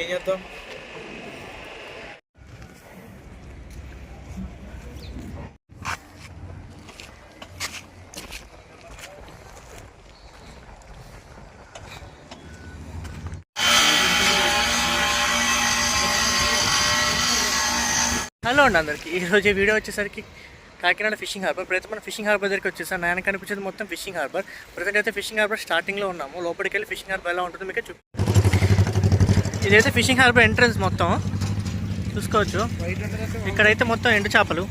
ఏం చేద్దాం? హలో అండి అందరికీ. ఈరోజు వీడియో వచ్చేసరికి కాకినాడ ఫిషింగ్ హార్బర్. ప్రతి మనం ఫిషింగ్ హార్బర్ దగ్గరికి వచ్చేసాను. నేను కనిపించేది మొత్తం ఫిషింగ్ హార్బర్. ప్రజెంట్ అయితే ఫిషింగ్ హార్బర్ స్టార్టింగ్లో ఉన్నాము. లోపలికి వెళ్ళి ఫిషింగ్ హార్బర్ ఎలా ఉంటుందో మీకు ఇదైతే ఫిషింగ్ హార్బర్ ఎంట్రన్స్ మొత్తం చూసుకోవచ్చు. ఇక్కడైతే మొత్తం ఎండు చేపలు,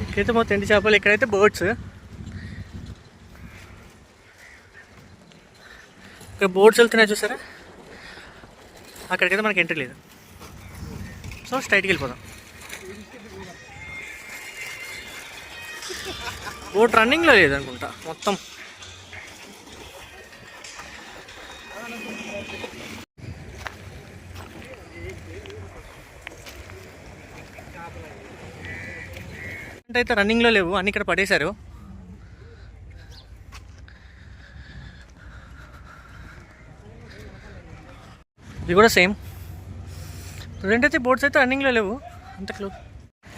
ఇక్కడైతే మొత్తం ఎండు చేపలు, ఇక్కడైతే బోట్స్. ఇక్కడ బోట్స్ వెళ్తున్నాయి చూసారా, అక్కడికైతే మనకి ఎంట్రీ లేదు. సో స్ట్రైట్కి వెళ్ళిపోదాం. బోట్ రన్నింగ్లో లేదనుకుంటా మొత్తం. అయితే రన్నింగ్లో లేవు, అన్ని ఇక్కడ పడేశారు. ఇది కూడా సేమ్. ప్రజెంట్ అయితే బోట్స్ అయితే రన్నింగ్లో లేవు అంత క్లోజ్.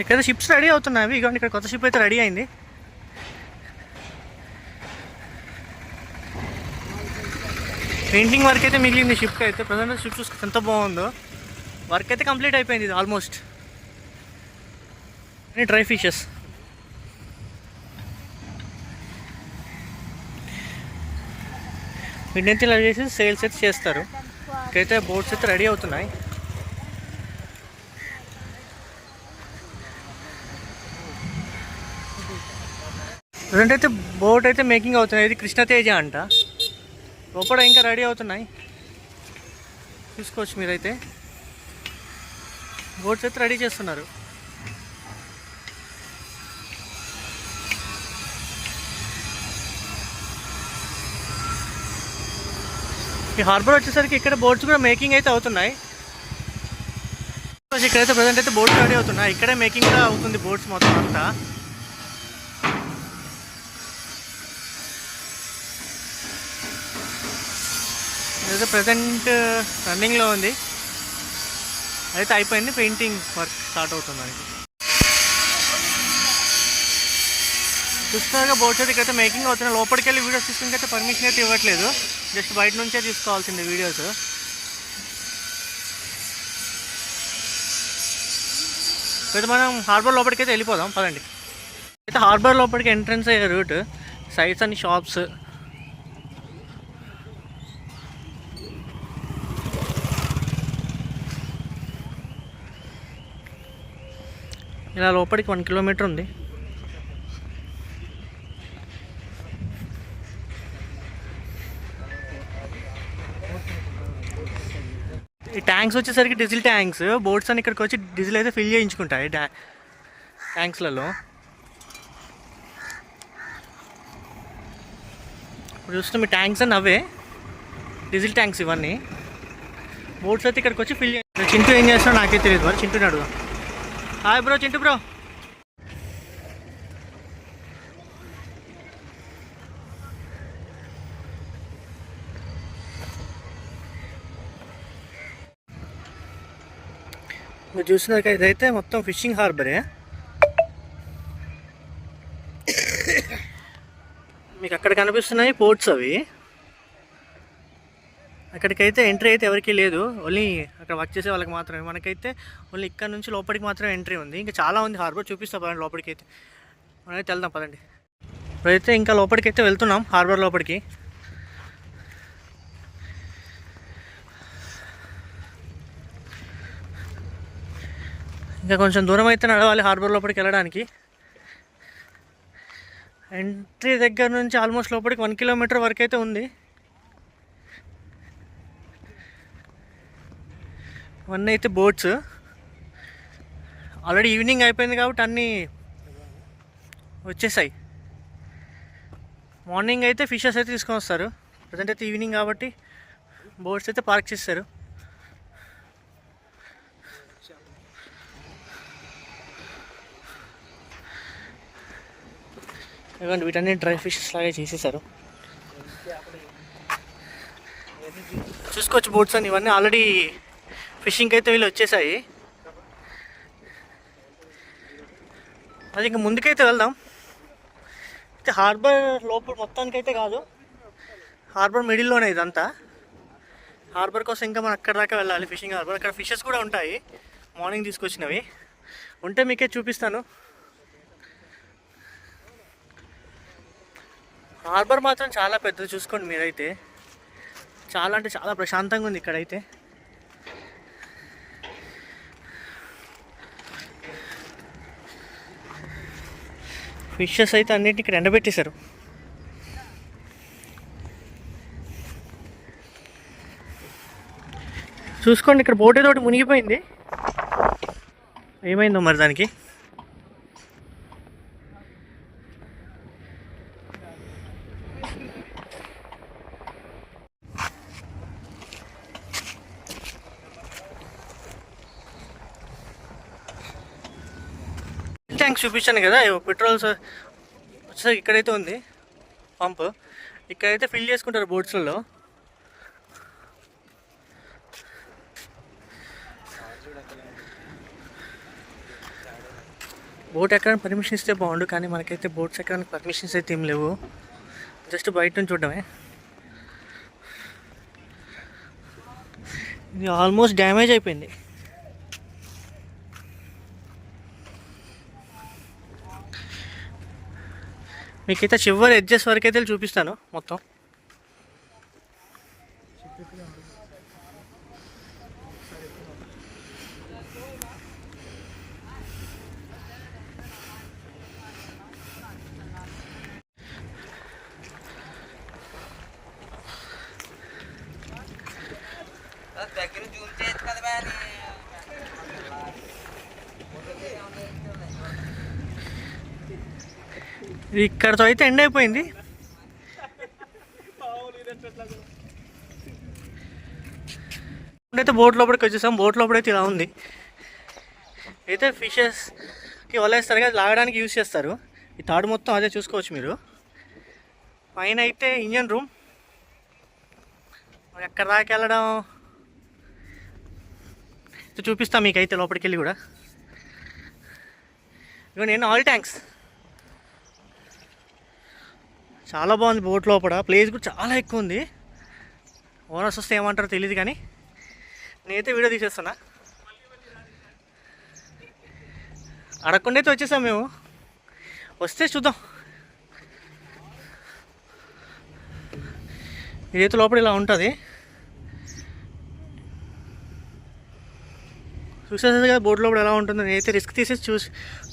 ఇక్కడైతే షిప్స్ రెడీ అవుతున్నాయి. ఇక ఇక్కడ కొత్త షిప్ అయితే రెడీ అయింది. పెయింటింగ్ వర్క్ అయితే మిగిలింది షిప్కి అయితే. ప్రజెంట్ షిప్ చూసుకుంటే ఎంత బాగుందో. వర్క్ అయితే కంప్లీట్ అయిపోయింది ఇది ఆల్మోస్ట్. డ్రై ఫిషెస్, వీటినైతే ఇలా చేసి సేల్స్ అయితే చేస్తారు. ఇక్కడైతే బోట్స్ అయితే రెడీ అవుతున్నాయి. ప్రజెంట్ అయితే బోట్ అయితే మేకింగ్ అవుతున్నాయి. ఇది కృష్ణతేజ అంట. లోపల ఇంకా రెడీ అవుతున్నాయి, చూసుకోవచ్చు మీరైతే. బోట్స్ అయితే రెడీ చేస్తున్నారు. ఈ హార్బర్ వచ్చేసరికి ఇక్కడ బోట్స్ కూడా మేకింగ్ అయితే అవుతున్నాయి. ఇక్కడైతే ప్రజెంట్ అయితే బోట్స్ రెడీ అవుతున్నాయి. ఇక్కడే మేకింగ్ కూడా అవుతుంది బోట్స్ మొత్తం అంతా. ఇదైతే ప్రజెంట్ రన్నింగ్లో ఉంది. అయితే అయిపోయింది, పెయింటింగ్ వర్క్ స్టార్ట్ అవుతుంది. చూస్తున్నారుగా బోట్స్ అయితే ఇక్కడైతే మేకింగ్ అవుతున్నాయి. లోపలికి వెళ్ళి వీడియోస్ తీసుకుని అయితే పర్మిషన్ అయితే ఇవ్వట్లేదు, జస్ట్ బయట నుంచే తీసుకోవాల్సింది వీడియోస్. అయితే మనం హార్బర్ లోపలికి అయితే వెళ్ళిపోదాం పదండి. అయితే హార్బర్ లోపలికి ఎంట్రన్స్ అయ్యే రూట్, సైడ్స్ అన్ని షాప్స్. ఇలా లోపలికి 1 కిలోమీటర్ ఉంది. ఈ ట్యాంక్స్ వచ్చేసరికి డీజిల్ ట్యాంక్స్. బోట్స్ అని ఇక్కడికి వచ్చి డీజిల్ అయితే ఫిల్ చేయించుకుంటాయి ట్యాంక్స్లలో. ఇప్పుడు చూస్తున్నాం ఈ ట్యాంక్స్ అని అవే డీజిల్ ట్యాంక్స్ ఇవన్నీ. బోట్స్ అయితే ఇక్కడికి వచ్చి ఫిల్ చేయాలి. చింటూ ఏం చేస్తాడో నాకే తెలియదు, మరి చింటూని అడుగు. Hi bro, Chintu bro. మీరు చూసినాక ఇదైతే మొత్తం ఫిషింగ్ హార్బరే. మీకు అక్కడ కనిపిస్తున్నాయి పోర్ట్స్. అవి అక్కడికైతే ఎంట్రీ అయితే ఎవరికీ లేదు, ఓన్లీ అక్కడ వర్క్ చేసే వాళ్ళకి మాత్రమే. మనకైతే ఓన్లీ ఇక్కడ నుంచి లోపలికి మాత్రమే ఎంట్రీ ఉంది. ఇంకా చాలా ఉంది హార్బర్, చూపిస్తాం పదండి లోపలికి అయితే. మనమైతే వెళ్దాం పదండి. ఇప్పుడైతే ఇంకా లోపలికి అయితే వెళ్తున్నాం, హార్బర్ లోపలికి. ఇంకా కొంచెం దూరం అయితే నడవాలి హార్బర్ లోపలికి వెళ్ళడానికి. ఎంట్రీ దగ్గర నుంచి ఆల్మోస్ట్ లోపలికి 1 కిలోమీటర్ వరకు అయితే ఉంది. 1 అయితే బోట్స్. ఆల్రెడీ ఈవినింగ్ అయిపోయింది కాబట్టి అన్నీ వచ్చేసాయి. మార్నింగ్ అయితే ఫిషెస్ అయితే తీసుకొని వస్తారు. ప్రజెంట్ అయితే ఈవినింగ్ కాబట్టి బోట్స్ అయితే పార్క్ చేస్తారు. ఇవ్వండి వీటన్ని డ్రై ఫిషెస్ లాగే చేసేసారు. చూసుకోవచ్చు బోట్స్ అని ఇవన్నీ ఆల్రెడీ ఫిషింగ్కి అయితే వీళ్ళు వచ్చేసాయి. అది ఇంకా ముందుకైతే వెళ్దాం. అయితే హార్బర్ లోపల మొత్తానికైతే కాదు, హార్బర్ మిడిల్లోనే ఇదంతా. హార్బర్ కోసం ఇంకా మనం అక్కడ దాకా వెళ్ళాలి, ఫిషింగ్ హార్బర్. అక్కడ ఫిషెస్ కూడా ఉంటాయి, మార్నింగ్ తీసుకొచ్చినవి ఉంటే మీకే చూపిస్తాను. హార్బర్ మాత్రం చాలా పెద్దది, చూసుకోండి మీరైతే. చాలా అంటే చాలా ప్రశాంతంగా ఉంది ఇక్కడైతే. ఫిషెస్ అయితే అన్నింటినీ ఇక్కడ ఎండబెట్టేశారు. చూసుకోండి ఇక్కడ బోట్ ఏదో ఒకటి మునిగిపోయింది, ఏమైందో మరి దానికి. ట్యాంక్స్ చూపించాను కదా, పెట్రోల్స్ వచ్చేసరికి ఇక్కడైతే ఉంది పంప్. ఇక్కడైతే ఫిల్ చేసుకుంటారు బోట్స్లలో. బోట్ ఎక్కడానికి పర్మిషన్ ఇస్తే బాగుండు, కానీ మనకైతే బోట్స్ ఎక్కడానికి పర్మిషన్స్ అయితే ఏం లేవు, జస్ట్ బయట నుంచి చూడడమే. ఇది ఆల్మోస్ట్ డ్యామేజ్ అయిపోయింది. మీకైతే చివరి ఎడ్జెస్ వరకు అయితే చూపిస్తాను మొత్తం. ఇక్కడతో అయితే ఎండ్ అయిపోయింది. అయితే బోట్ లోపలికి వచ్చేసాం. బోట్ లోపలైతే ఇలా ఉంది. అయితే ఫిషెస్కి వలేస్తారు కదా, లాగడానికి యూజ్ చేస్తారు. ఈ తాడు మొత్తం అదే చూసుకోవచ్చు మీరు. పైన అయితే ఇంజన్ రూమ్, ఎక్కడ దాకా వెళ్ళడం చూపిస్తాను మీకైతే లోపలికి వెళ్ళి కూడా. ఇక నేను ఆయిల్ ట్యాంక్స్ చాలా బాగుంది. బోట్ లోపల ప్లేస్ కూడా చాలా ఎక్కువ ఉంది. ఓనర్స్ వస్తే ఏమంటారో తెలియదు, కానీ నేనైతే వీడియో తీసేస్తున్నా. అడగకుండా అయితే వచ్చేసాం మేము, వస్తే చూద్దాం. ఇదైతే లోపల ఇలా ఉంటుంది. చూసేది కదా బోట్ లోపల ఎలా ఉంటుందో. నేనైతే రిస్క్ తీసేసి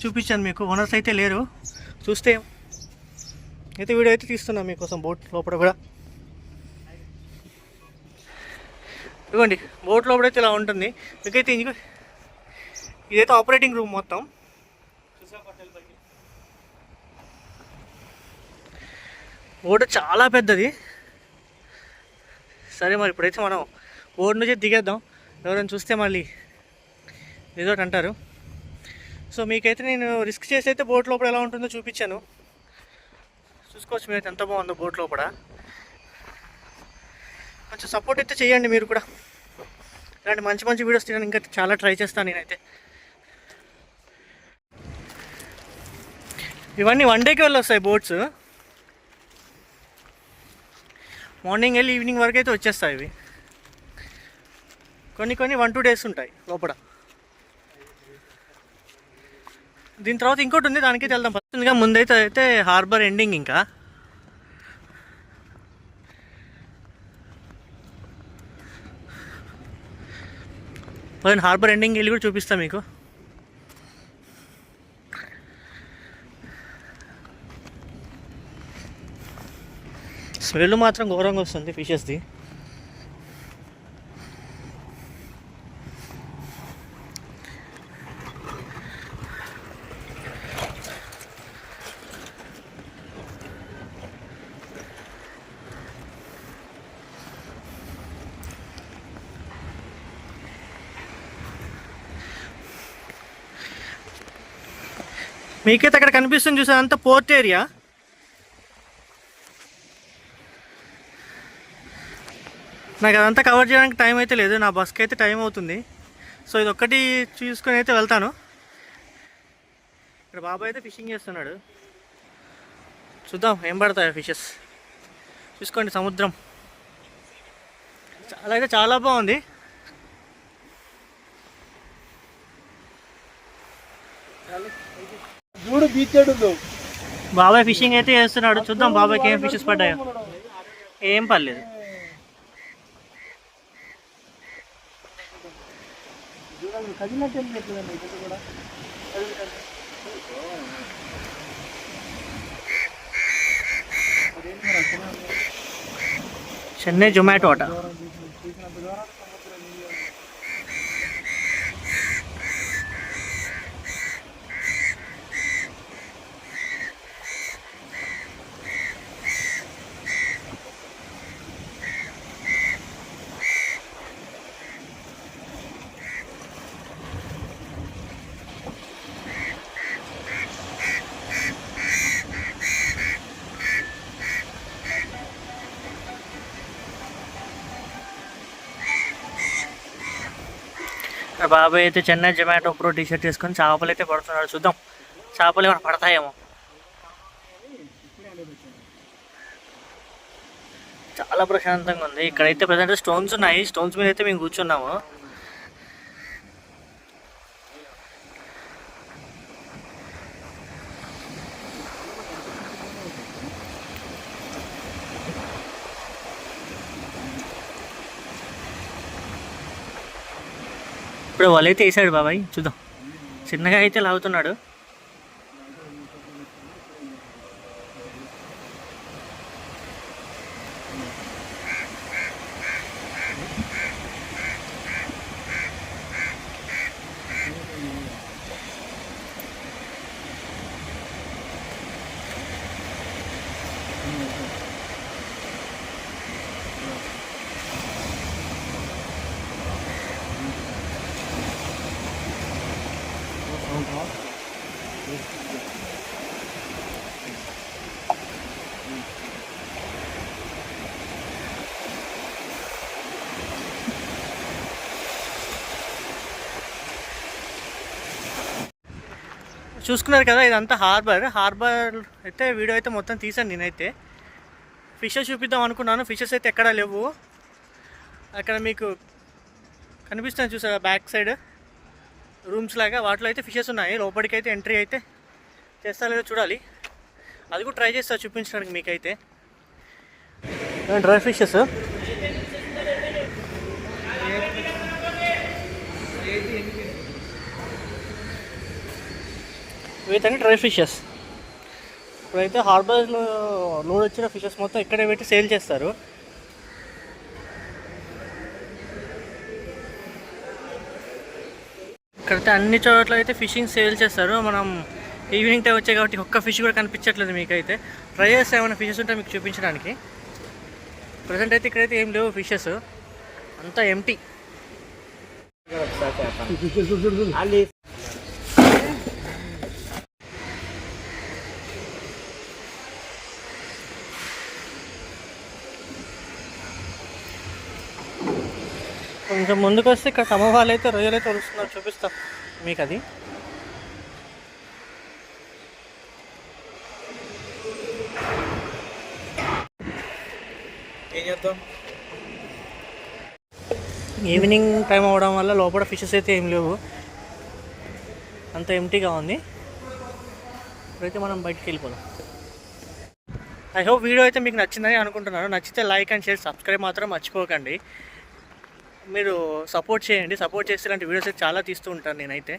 చూపించాను మీకు. ఓనర్స్ అయితే లేరు, చూస్తే అయితే వీడియో అయితే తీస్తున్నాను మీకోసం బోట్ లోపల కూడా. ఇదిగోండి బోట్ లోపల అయితే ఇలా ఉంటుంది. మీకైతే ఇదైతే ఆపరేటింగ్ రూమ్ మొత్తం. బోట్ చాలా పెద్దది. సరే మరి ఇప్పుడైతే మనం బోట్ నుంచి దిగేద్దాం. ఎవరైనా చూస్తే మళ్ళీ ఏదో అంటారు. సో మీకైతే నేను రిస్క్ చేసి అయితే బోట్ లోపల ఎలా ఉంటుందో చూపించాను. చూసుకోవచ్చు మీరైతే ఎంత బాగుందో బోట్ లోపల. కొంచెం సపోర్ట్ అయితే చేయండి మీరు కూడా. ఇలాంటి మంచి మంచి వీడియోస్ తీయడానికి ఇంకా చాలా ట్రై చేస్తాను నేనైతే. ఇవన్నీ వన్ డేకి వెళ్ళొస్తాయి బోట్స్. మార్నింగ్ వెళ్ళి ఈవినింగ్ వరకు అయితే వచ్చేస్తాయి ఇవి. కొన్ని 1-2 డేస్ ఉంటాయి లోపల. దీని తర్వాత ఇంకోటి ఉంది, దానికైతే వెళ్దాం. ఫస్ట్గా ముందైతే హార్బర్ ఎండింగ్. ఇంకా హార్బర్ ఎండింగ్ వెళ్ళి కూడా చూపిస్తాను మీకు. స్మెల్ మాత్రం ఘోరంగా వస్తుంది ఫిషెస్ది. మీకైతే అక్కడ కనిపిస్తుంది చూసారు, అంతా పోర్ట్ ఏరియా. నాకు అదంతా కవర్ చేయడానికి టైం అయితే లేదు, నా బస్కి అయితే టైం అవుతుంది. సో ఇది ఒక్కటి చూసుకొని అయితే వెళ్తాను. ఇక్కడ బాబాయ్ అయితే ఫిషింగ్ చేస్తున్నాడు, చూద్దాం ఏం పడతాయో ఫిషెస్. చూసుకోండి సముద్రం చాలా బాగుంది. బాబాయ్ ఫిషింగ్ అయితే చేస్తున్నాడు, చూద్దాం బాబాయ్కి ఏం ఫిషెస్ పడ్డాయో. ఏం పర్లేదు. చెన్నై జొమాటో ఆట. బాబాయ్ అయితే చెన్నై జొమాటో ప్రో టీషర్ట్ వేసుకొని చేపలు అయితే పడుతున్నాడు, చూద్దాం చేపలు ఏమైనా పడతాయేమో. చాలా ప్రశాంతంగా ఉంది ఇక్కడైతే. ప్రజెంట్ స్టోన్స్ ఉన్నాయి, స్టోన్స్ మీద అయితే మేము కూర్చున్నాము. ఇప్పుడు వాళ్ళు అయితే వేసాడు బాబాయ్, చూద్దాం. చిన్నగా అయితే లాగుతున్నాడు. చూసుకున్నారు కదా, ఇదంతా హార్బర్ అయితే వీడియో అయితే మొత్తం తీసాను నేనైతే. ఫిషెస్ చూపిద్దాం అనుకున్నాను, ఫిషెస్ అయితే ఎక్కడా లేవు. అక్కడ మీకు కనిపిస్తుంది చూసారా బ్యాక్ సైడ్ రూమ్స్ లాగా, వాటిలో అయితే ఫిషెస్ ఉన్నాయి. లోపలికి అయితే ఎంట్రీ అయితే చేస్తా లేదో చూడాలి, అది కూడా ట్రై చేస్తా చూపించడానికి మీకైతే. డ్రై ఫిషెస్ ఇవైతే డ్రై ఫిషెస్. ఇప్పుడైతే హార్బర్లో లోడ్ వచ్చిన ఫిషెస్ మొత్తం ఇక్కడే పెట్టి సేల్ చేస్తారు. ఇక్కడైతే అన్ని చోట్ల అయితే ఫిషింగ్ సేల్ చేస్తారు. మనం ఈవినింగ్ టైం వచ్చాయి కాబట్టి ఒక్క ఫిష్ కూడా కనిపించట్లేదు మీకైతే. ట్రై చేస్తే ఏమైనా ఫిషెస్ ఉంటే మీకు చూపించడానికి. ప్రజెంట్ అయితే ఇక్కడైతే ఏం లేవు ఫిషెస్, అంతా ఎంటీ. కొంచెం ముందుకు వస్తే ఇక్కడ సమూహాలు అయితే రొయ్యలు అయితే వస్తున్నారు, చూపిస్తాం మీకు అది. ఏం చేద్దాం, ఈవినింగ్ టైం అవ్వడం వల్ల లోపల ఫిషెస్ అయితే ఏం లేవు, అంత ఎంటీగా ఉంది. ఇప్పుడైతే మనం బయటికి వెళ్ళిపోదాం. ఐ హోప్ వీడియో అయితే మీకు నచ్చిందని అనుకుంటున్నాను. నచ్చితే లైక్ అండ్ షేర్, సబ్స్క్రైబ్ మాత్రం మర్చిపోకండి. మీరు సపోర్ట్ చేయండి, సపోర్ట్ చేస్తే ఇలాంటి వీడియోస్ అయితే చాలా తీస్తూ ఉంటాను నేనైతే.